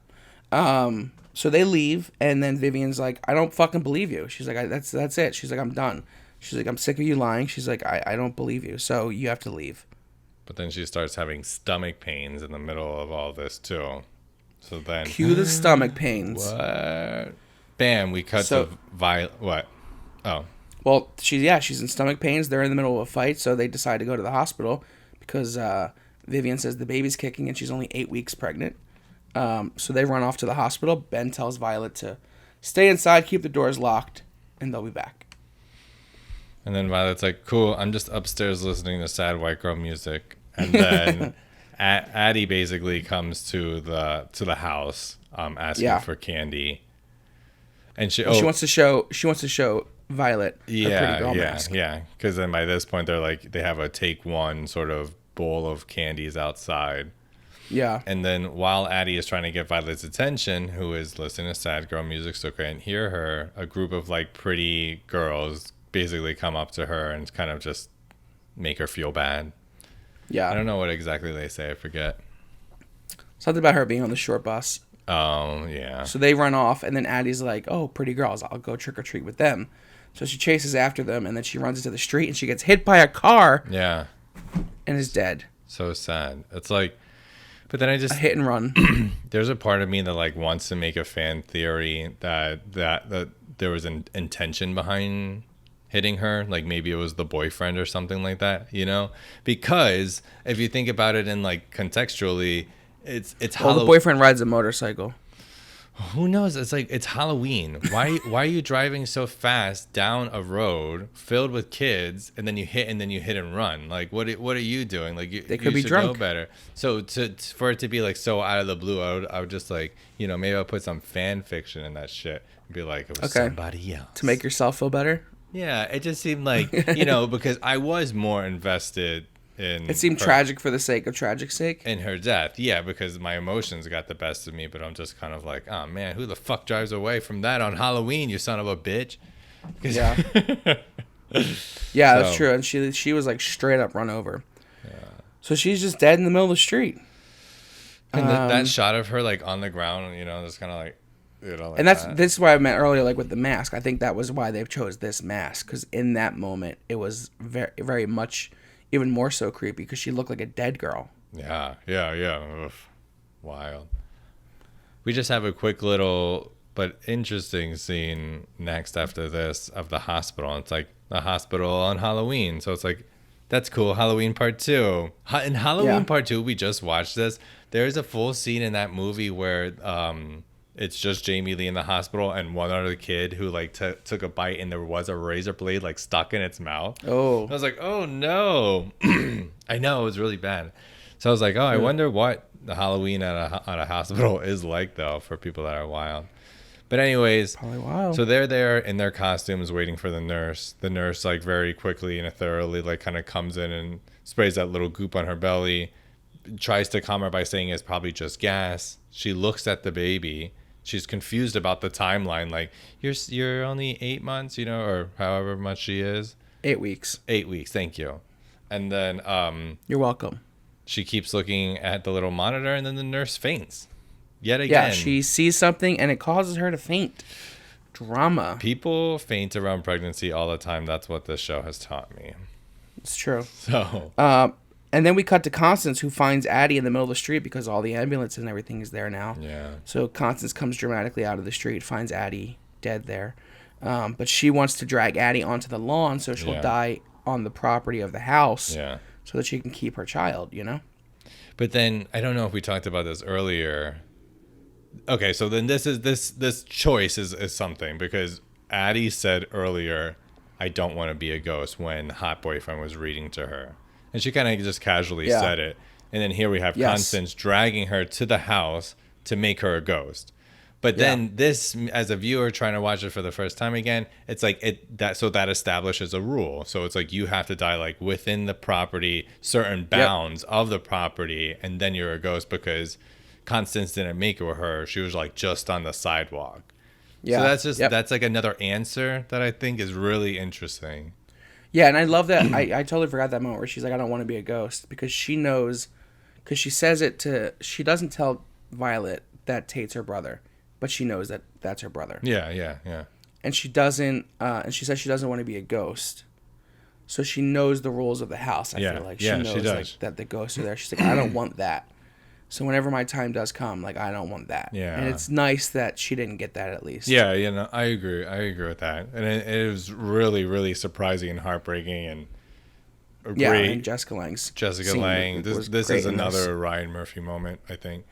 So they leave, and then Vivian's like, I don't fucking believe you. She's like, that's it. She's like, I'm done. She's like, I'm sick of you lying. She's like, I don't believe you. So you have to leave. But then she starts having stomach pains in the middle of all this too. So then cue the stomach pains. What? Bam! We cut to what? Oh. Well, she's in stomach pains. They're in the middle of a fight, so they decide to go to the hospital because Vivian says the baby's kicking and she's only 8 weeks pregnant. So they run off to the hospital. Ben tells Violet to stay inside, keep the doors locked, and they'll be back. And then Violet's like, cool, I'm just upstairs listening to sad white girl music. And then Addie basically comes to the house asking for candy. And she wants to show Violet a pretty girl mask. Yeah, because then by this point they have a take one sort of bowl of candies outside. Yeah. And then while Addie is trying to get Violet's attention, who is listening to sad girl music so can't hear her, a group of like pretty girls basically come up to her and kind of just make her feel bad. Yeah. I don't know what exactly they say. I forget. Something about her being on the short bus. Oh, yeah. So they run off, and then Addie's like, oh, pretty girls, I'll go trick-or-treat with them. So she chases after them, and then she runs into the street, and she gets hit by a car. Yeah. And is dead. So sad. It's like... But then I just... A hit and run. There's a part of me that like wants to make a fan theory that there was an intention behind hitting her. Like maybe it was the boyfriend or something like that, you know? Because if you think about it in like contextually, it's the boyfriend rides a motorcycle. Who knows? It's like it's Halloween. Why are you driving so fast down a road filled with kids and then you hit and run? Like what are you doing? Like they could be should drunk. know better. So for it to be like so out of the blue, I would just like, you know, maybe I'll put some fan fiction in that shit and be like it was somebody else. To make yourself feel better? Yeah, it just seemed like, you know, because I was more invested in it seemed tragic for the sake of tragic sake. In her death, yeah, because my emotions got the best of me, but I'm just kind of like, oh man, who the fuck drives away from that on Halloween, you son of a bitch? Yeah. Yeah, that's true. And she was like straight up run over. Yeah. So she's just dead in the middle of the street. And that shot of her like on the ground, you know, just kind of like, you know, like and this is what I meant earlier, like with the mask. I think that was why they chose this mask, because in that moment it was very, very much. Even more so creepy because she looked like a dead girl. Yeah. Oof. Wild. We just have a quick little but interesting scene next after this of the hospital. It's like the hospital on Halloween. So it's like, that's cool. Halloween Part 2. In Halloween Part 2, we just watched this. There's a full scene in that movie where it's just Jamie Lee in the hospital and one other kid who like took a bite and there was a razor blade like stuck in its mouth. Oh. I was like, oh no. I know, it was really bad. So I was like, oh, I wonder what the Halloween at a hospital is like though for people that are wild. But anyways, probably wild. So they're there in their costumes waiting for the nurse. The nurse like very quickly and thoroughly like kind of comes in and sprays that little goop on her belly, tries to calm her by saying it's probably just gas. She looks at the baby. She's confused about the timeline. Like, you're only 8 months, you know, or however much she is. 8 weeks. 8 weeks. Thank you. And then you're welcome. She keeps looking at the little monitor, and then the nurse faints. Yet again. Yeah, she sees something, and it causes her to faint. Drama. People faint around pregnancy all the time. That's what this show has taught me. It's true. So. And then we cut to Constance, who finds Addie in the middle of the street because all the ambulance and everything is there now. Yeah. So Constance comes dramatically out of the street, finds Addie dead there. But she wants to drag Addie onto the lawn so she'll die on the property of the house so that she can keep her child, you know? But then, I don't know if we talked about this earlier. Okay, so then this choice is something, because Addie said earlier, I don't want to be a ghost, when Hot Boyfriend was reading to her. And she kind of just casually said it. And then here we have Constance dragging her to the house to make her a ghost. But then this, as a viewer trying to watch it for the first time again, it's like that establishes a rule. So it's like you have to die like within the property, certain bounds of the property, and then you're a ghost, because Constance didn't make it with her. She was like just on the sidewalk. Yeah. So that's just that's like another answer that I think is really interesting. Yeah, and I love that. I totally forgot that moment where she's like, I don't want to be a ghost, because she knows, because she says it to, she doesn't tell Violet that Tate's her brother, but she knows that that's her brother. Yeah. And she doesn't, and she says she doesn't want to be a ghost. So she knows the rules of the house, I feel like. She knows like, that the ghosts are there. She's like, I don't want that. So whenever my time does come, like, I don't want that. Yeah. And it's nice that she didn't get that, at least. Yeah, you know, I agree with that. And it was really, really surprising and heartbreaking. And great. And Jessica Lange's Jessica scene Lange. was This great is in this. another Ryan Murphy moment, I think.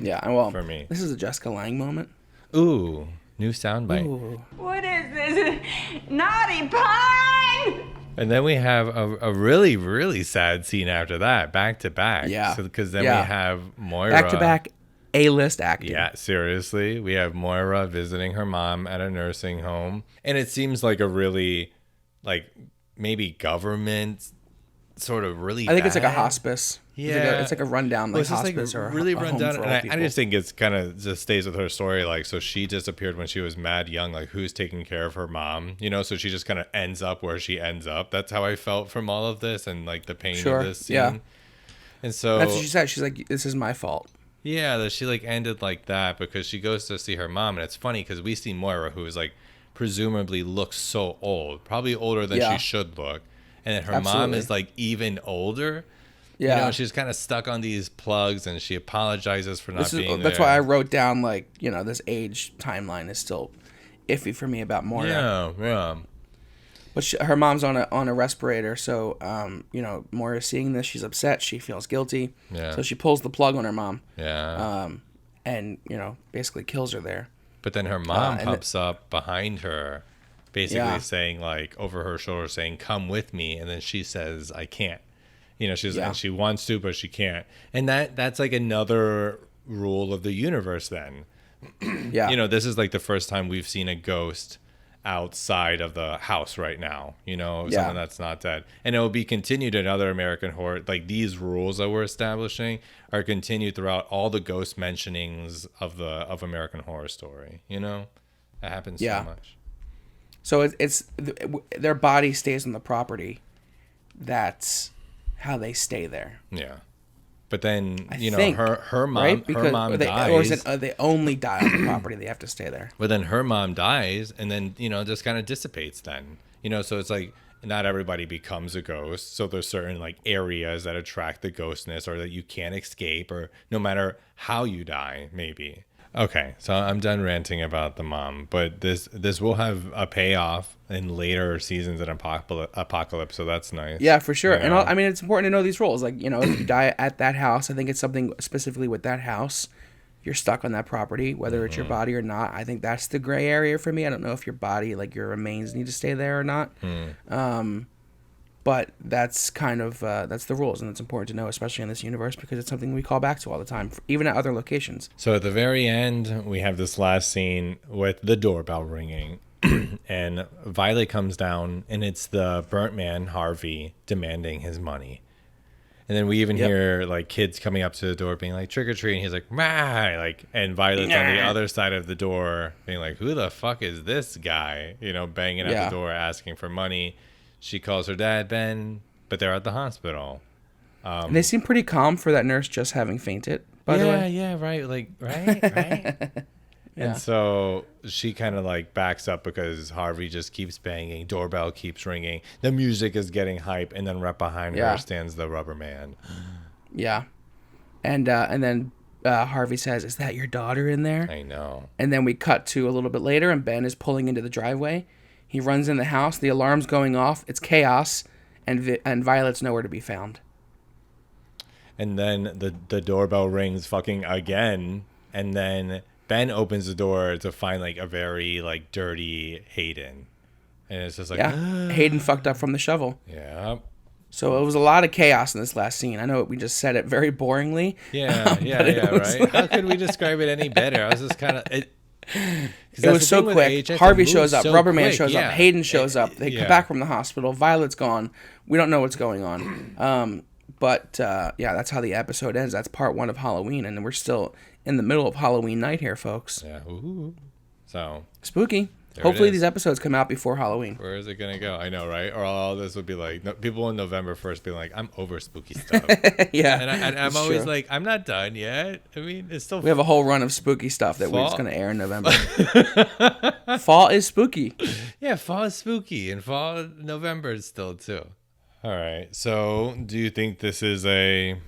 Yeah, well, for me, this is a Jessica Lange moment. Ooh, new soundbite. What is this? Naughty pine! And then we have a really, really sad scene after that, back to back. Yeah. Because then Yeah. we have Moira. Back to back A-list acting. Yeah, seriously. We have Moira visiting her mom at a nursing home. And it seems like a really, like, maybe government sort of really I think it's like a bad. hospice. Yeah. It's like a rundown, like hospice or really a run home down. for And old I people. just think it's kind of just stays with her story. Like, so she disappeared when she was mad young. Like, who's taking care of her mom? You know, so she just kind of ends up where she ends up. That's how I felt from all of this and like the pain of this scene. Yeah. And so that's what she said. She's like, "This is my fault." yeah, that she like ended like that because she goes to see her mom, and it's funny because we see Moira, who is like presumably looks so old, probably older than Yeah. she should look, and then her mom Absolutely. is like even older. Yeah. You know, she's kind of stuck on these plugs, and she apologizes for not being That's there. why I wrote down, like, you know, this age timeline is still iffy for me about Moira. Yeah. But her mom's on a respirator, so you know, Moira's seeing this. She's upset. She feels guilty. Yeah. So she pulls the plug on her mom. Yeah. And you know, basically kills her there. But then her mom and pops up behind her, basically Yeah. saying like over her shoulder, saying "Come with me," and then she says, "I can't." You know, and she wants to, but she can't. And that's like another rule of the universe. Then, Yeah. you know, this is like the first time we've seen a ghost outside of the house right now. You know, someone that's not dead, and it will be continued in other American horror. Like these rules that we're establishing are continued throughout all the ghost mentionings of American Horror Story. You know, that happens so much. So it's their body stays on the property. That's how they stay there. Yeah. But then, you know, think, her mom, right? Because, her mom dies. Or is it they only die on the property? They have to stay there. But then her mom dies and then, you know, just kind of dissipates then. You know, so it's like not everybody becomes a ghost. So there's certain like areas that attract the ghostness or that you can't escape or no matter how you die, maybe. Okay, so I'm done ranting about the mom, but this will have a payoff in later seasons in Apocalypse, so that's nice. Yeah, for sure. Yeah. And I mean, it's important to know these rules. Like, you know, if you die at that house, I think it's something specifically with that house. You're stuck on that property, whether it's your body or not. I think that's the gray area for me. I don't know if your body, like your remains, need to stay there or not. But that's kind of that's the rules, and it's important to know, especially in this universe, because it's something we call back to all the time, even at other locations. So at the very end, we have this last scene with the doorbell ringing, and Violet comes down, and it's the burnt man, Harvey, demanding his money. And then we even hear like kids coming up to the door being like, trick or treat, and he's like, "Rah!" Like, and Violet's on the other side of the door being like, who the fuck is this guy? You know, banging at the door asking for money. She calls her dad, Ben, but they're at the hospital. And they seem pretty calm for that nurse just having fainted, by the way. Yeah, right. Like, right. And so she kind of like backs up because Harvey just keeps banging. Doorbell keeps ringing. The music is getting hype. And then right behind her stands the rubber man. Yeah. And then Harvey says, "Is that your daughter in there?" I know. And then we cut to a little bit later, and Ben is pulling into the driveway. He runs in the house. The alarm's going off. It's chaos, and Violet's nowhere to be found. And then the doorbell rings fucking again, and then Ben opens the door to find like a very like dirty Hayden, and it's just like Hayden fucked up from the shovel. Yeah. So it was a lot of chaos in this last scene. I know we just said it very boringly. Yeah, right. How could we describe it any better? I was just kind of It was so quick. Harvey shows up. Rubberman shows up. Hayden shows up. They come back from the hospital. Violet's gone. We don't know what's going on. But that's how the episode ends. That's part 1 of Halloween, and we're still in the middle of Halloween night here, folks. Yeah. Ooh. So spooky. Hopefully these episodes come out before Halloween. Where is it gonna go? I know, right? Or all this would be like people on November 1st being like, "I'm over spooky stuff." Yeah, and I'm always like, "I'm not done yet." I mean, it's still. We have a whole run of spooky stuff that we're just gonna air in November. Fall is spooky. Yeah, fall is spooky, and November is still too. All right. So, do you think this is a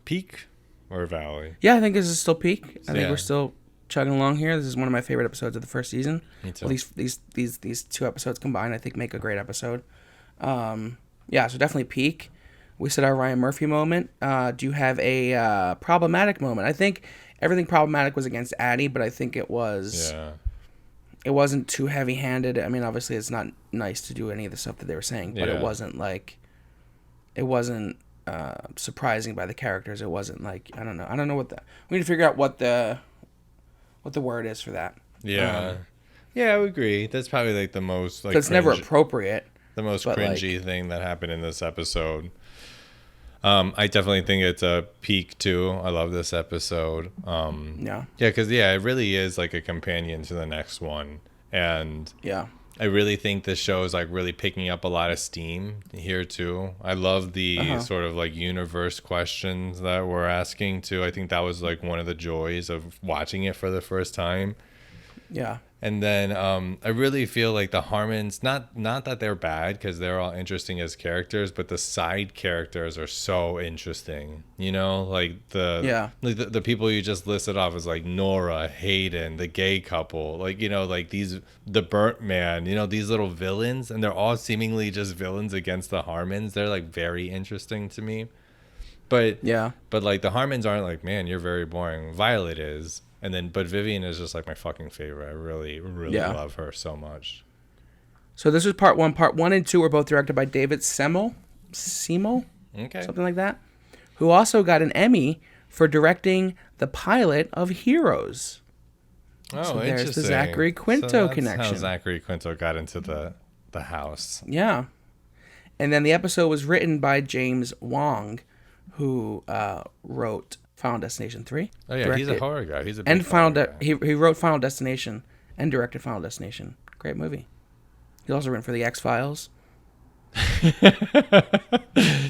peak or a valley? Yeah, I think this is still peak. I think we're still chugging along here. This is one of my favorite episodes of the first season. Me too. Well, these 2 episodes combined, I think, make a great episode. Yeah, so definitely peak. We said our Ryan Murphy moment. Do you have a problematic moment? I think everything problematic was against Addie, but I think it was... Yeah. It wasn't too heavy-handed. I mean, obviously, it's not nice to do any of the stuff that they were saying, but it wasn't like... It wasn't surprising by the characters. It wasn't like... I don't know what the... We need to figure out what the word is for that. Yeah. Yeah, I would agree. That's probably like the most... like. It's never appropriate. The most cringy thing that happened in this episode. I definitely think it's a peak too. I love this episode. Yeah, because it really is like a companion to the next one, and I really think this show is like really picking up a lot of steam here too. I love the sort of like universe questions that we're asking too. I think that was like one of the joys of watching it for the first time. Yeah. And then I really feel like the Harmons, not that they're bad, because they're all interesting as characters, but the side characters are so interesting. You know, like the people you just listed off as like Nora, Hayden, the gay couple, like, you know, like the burnt man, you know, these little villains, and they're all seemingly just villains against the Harmons. They're like very interesting to me. But like the Harmons aren't like, man, you're very boring. Violet is. And then, but Vivian is just like my fucking favorite. I really, really love her so much. So this was part one. Part 1 and 2 were both directed by David Semmel, okay, something like that, who also got an Emmy for directing the pilot of Heroes. Oh, so interesting. There's the Zachary Quinto connection. How Zachary Quinto got into the house. Yeah, and then the episode was written by James Wong, who wrote Final Destination 3. Oh yeah, he's a horror guy. He's a big he wrote Final Destination and directed Final Destination. Great movie. He's also written for the X-Files.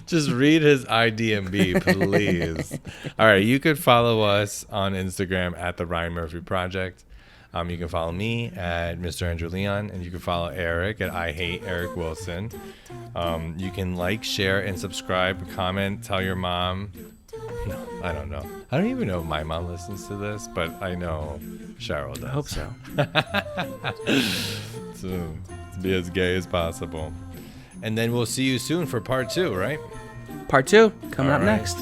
Just read his IMDb, please. All right, you could follow us on Instagram at the Ryan Murphy Project. You can follow me at Mr. Andrew Leon, and you can follow Eric at I Hate Eric Wilson. You can like, share, and subscribe, comment, tell your mom. No, I don't know. I don't even know if my mom listens to this, but I know Cheryl does. I hope so. So, be as gay as possible. And then we'll see you soon for part 2, right? Part 2 coming up next.